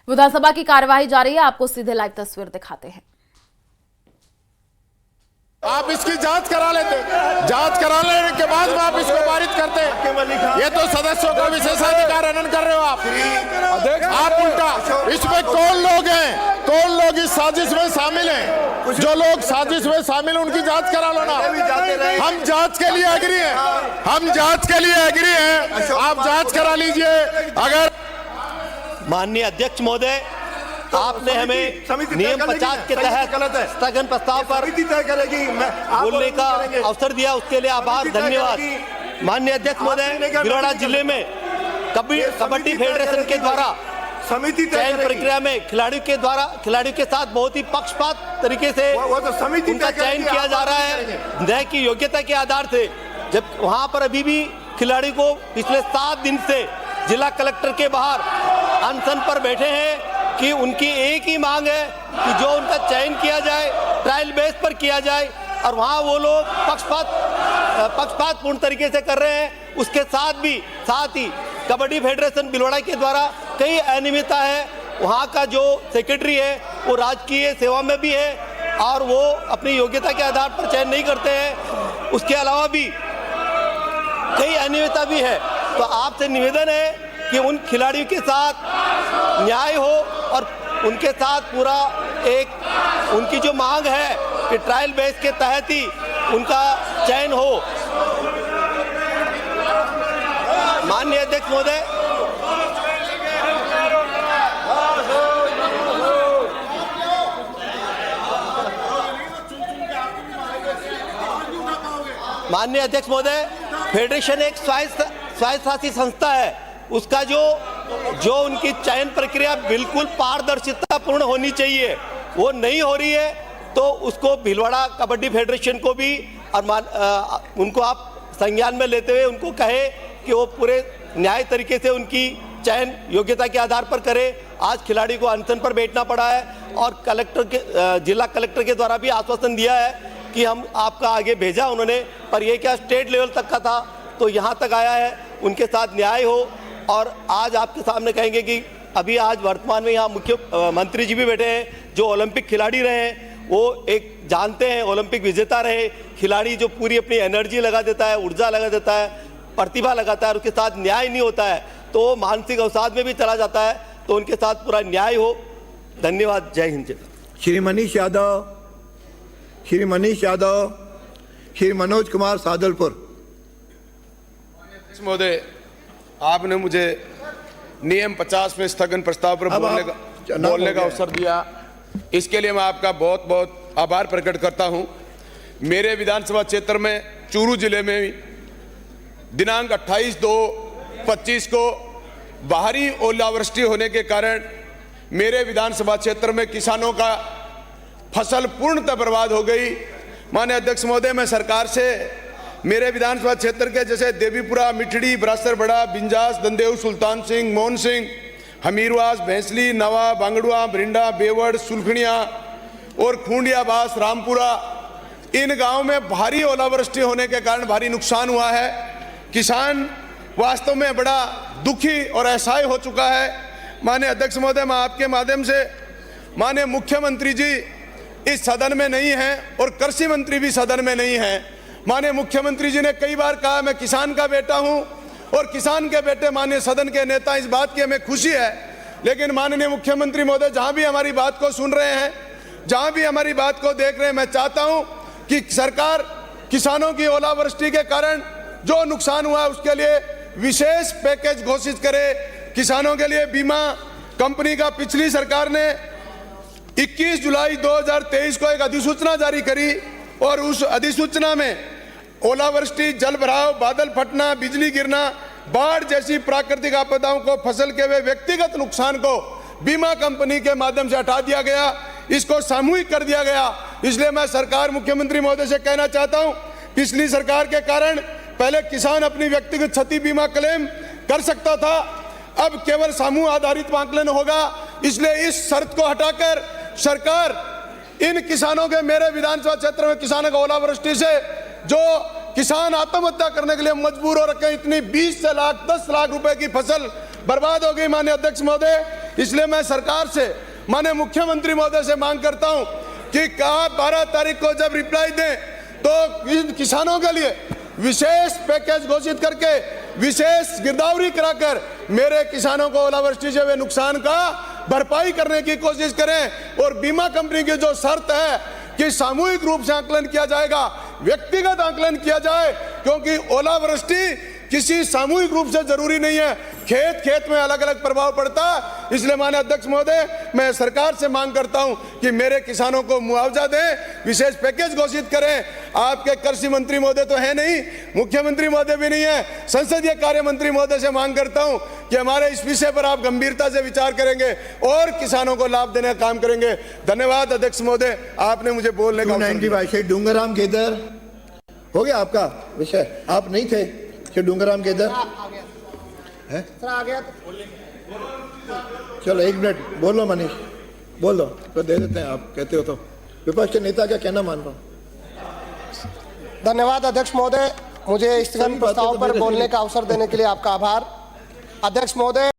विधानसभा की कार्यवाही जारी है, आपको सीधे लाइव तस्वीर दिखाते हैं। आप इसकी जांच करा लेते, जांच करा लेने के बाद में आप इसको पारित करते। ये तो सदस्यों का विशेषाधिकार हनन कर रहे हो आप उल्टा। इसमें कौन लोग हैं, कौन लोग इस साजिश में शामिल हैं? जो लोग साजिश में शामिल हैं उनकी जांच करा लो ना। हम जांच के लिए एग्री हैं, हम जांच के लिए एग्री हैं, आप जांच करा लीजिए। अगर माननीय अध्यक्ष महोदय, आपने हमें नियम 50 के तहत स्थगन प्रस्ताव पर बोलने का अवसर दिया, उसके लिए आभार, धन्यवाद। माननीय अध्यक्ष महोदय, भिलवाड़ा जिले में कबड्डी फेडरेशन के द्वारा चयन प्रक्रिया में खिलाड़ियों के साथ बहुत ही पक्षपात तरीके से उनका चयन किया जा रहा है न्याय की योग्यता के आधार से। जब वहां पर अभी भी खिलाड़ी को पिछले 7 दिन से जिला कलेक्टर के बाहर अनशन पर बैठे हैं कि उनकी एक ही मांग है कि जो उनका चयन किया जाए ट्रायल बेस पर किया जाए, और वहाँ वो लोग पक्षपातपूर्ण तरीके से कर रहे हैं। उसके साथ ही कबड्डी फेडरेशन भिलवाड़ा के द्वारा कई अनियमितता है। वहाँ का जो सेक्रेटरी है वो राजकीय सेवा में भी है और वो अपनी योग्यता के आधार पर चयन नहीं करते हैं। उसके अलावा भी कई अनियमितता भी है। तो आपसे निवेदन है कि उन खिलाड़ियों के साथ न्याय हो और उनके साथ पूरा एक उनकी जो मांग है कि ट्रायल बेस के तहत ही उनका चयन हो। माननीय अध्यक्ष महोदय, माननीय अध्यक्ष महोदय, फेडरेशन एक स्वायत्तशासी संस्था है। उसका जो उनकी चयन प्रक्रिया बिल्कुल पारदर्शिता पूर्ण होनी चाहिए, वो नहीं हो रही है। तो उसको भिलवाड़ा कबड्डी फेडरेशन को भी और उनको आप संज्ञान में लेते हुए उनको कहे कि वो पूरे न्याय तरीके से उनकी चयन योग्यता के आधार पर करे। आज खिलाड़ी को अनशन पर बैठना पड़ा है और जिला कलेक्टर के द्वारा भी आश्वासन दिया है कि हम आपका आगे भेजा उन्होंने, पर यह क्या स्टेट लेवल तक का था तो यहाँ तक आया है। उनके साथ न्याय हो। और आज आपके सामने कहेंगे कि अभी आज वर्तमान में यहाँ मुख्यमंत्री जी भी बैठे हैं जो ओलंपिक खिलाड़ी रहे हैं, वो एक जानते हैं ओलंपिक विजेता रहे खिलाड़ी, जो पूरी अपनी एनर्जी लगा देता है, ऊर्जा लगा देता है, प्रतिभा लगाता है और उसके साथ न्याय नहीं होता है तो मानसिक अवसाद में भी चला जाता है। तो उनके साथ पूरा न्याय हो। धन्यवाद। जय हिंद। श्री मनीष यादव, श्री मनोज कुमार सादलपुर। महोदय, आपने मुझे नियम 50 में स्थगन प्रस्ताव पर बोलने का अवसर दिया, इसके लिए मैं आपका बहुत बहुत आभार प्रकट करता हूं। मेरे विधानसभा क्षेत्र में चूरू जिले में दिनांक 28/2/25 को बाहरी ओलावृष्टि होने के कारण मेरे विधानसभा क्षेत्र में किसानों का फसल पूर्णतः बर्बाद हो गई। माननीय अध्यक्ष महोदय, मैं सरकार से मेरे विधानसभा क्षेत्र के जैसे देवीपुरा, मिठड़ी, बरासर बड़ा, बिंजास, दंदेव, सुल्तान सिंह, मोहन सिंह, हमीरवास, भैंसली, नवा, बांगड़ुआ, बरिंडा, बेवड़, सुलखनिया और खूंडियाबास, रामपुरा, इन गांवों में भारी ओलावृष्टि होने के कारण भारी नुकसान हुआ है। किसान वास्तव में बड़ा दुखी और असहाय हो चुका है। माननीय अध्यक्ष महोदय, मैं आपके माध्यम से माननीय मुख्यमंत्री जी इस सदन में नहीं हैं और कृषि मंत्री भी सदन में नहीं हैं। माननीय मुख्यमंत्री जी ने कई बार कहा मैं किसान का बेटा हूं और किसान के बेटे माननीय सदन के नेता, इस बात की हमें खुशी है। लेकिन माननीय मुख्यमंत्री महोदय, जहां भी हमारी बात को सुन रहे हैं, जहां भी हमारी बात को देख रहे हैं, मैं चाहता हूं कि सरकार किसानों की ओलावृष्टि के कारण जो नुकसान हुआ उसके लिए विशेष पैकेज घोषित करे। किसानों के लिए बीमा कंपनी का पिछली सरकार ने 21 जुलाई 2023 को एक अधिसूचना जारी करी और उस अधिसूचना में ओलावृष्टि, जल भराव, बादल फटना, बिजली गिरना, बाढ़ जैसी प्राकृतिक आपदाओं को, फसल के वे व्यक्तिगत नुकसान को बीमा कंपनी के माध्यम से हटा दिया गया, इसको सामूहिक कर दिया गया। इसलिए मैं सरकार, मुख्यमंत्री महोदय से कहना चाहता हूं, पिछली सरकार के कारण पहले किसान अपनी व्यक्तिगत क्षति बीमा क्लेम कर सकता था, अब केवल समूह आधारित आंकलन होगा। इसलिए इस शर्त को हटाकर सरकार इन किसानों के, मेरे विधानसभा क्षेत्र में किसानों को ओलावृष्टि से जो किसान आत्महत्या करने के लिए मजबूर हो रखे, इतनी 20 से 10 लाख रुपए की फसल बर्बाद हो गई। माननीय अध्यक्ष महोदय, इसलिए मैं सरकार से, माननीय मुख्यमंत्री महोदय से मांग करता हूं कि 12 तारीख को जब रिप्लाई दें तो इन किसानों के लिए विशेष पैकेज घोषित करके विशेष गिरदावरी कराकर मेरे किसानों को ओलावृष्टि से हुए नुकसान का भरपाई करने की कोशिश करें। और बीमा कंपनी की जो शर्त है कि सामूहिक रूप से आकलन किया जाएगा, व्यक्तिगत आकलन किया जाए, क्योंकि ओलावृष्टि किसी सामूहिक रूप से जरूरी नहीं है, खेत खेत में अलग अलग प्रभाव पड़ता है। इसलिए माननीय अध्यक्ष महोदय, मैं सरकार से मांग करता हूं कि मेरे किसानों को मुआवजा दें, विशेष पैकेज घोषित करें। आपके कृषि मंत्री महोदय तो है नहीं, मुख्यमंत्री महोदय भी नहीं है, संसदीय कार्य मंत्री महोदय से मांग करता हूं कि हमारे इस विषय पर आप गंभीरता से विचार करेंगे और किसानों को लाभ देने का काम करेंगे। धन्यवाद अध्यक्ष महोदय, आपने मुझे बोलने का अवसर दिया। श्री डूंगराम केदर, हो गया आपका विषय? आप नहीं थे श्री डूंगराम केदर? है सर, आ गया। चलो 1 मिनट बोलो मनीष, बोल दो तो दे देते हैं, आप कहते हो तो। विपक्ष के नेता का कहना मान रहा हूं। धन्यवाद अध्यक्ष महोदय, मुझे स्थगन प्रस्ताव पर बोलने का अवसर देने के लिए आपका आभार। अध्यक्ष महोदय।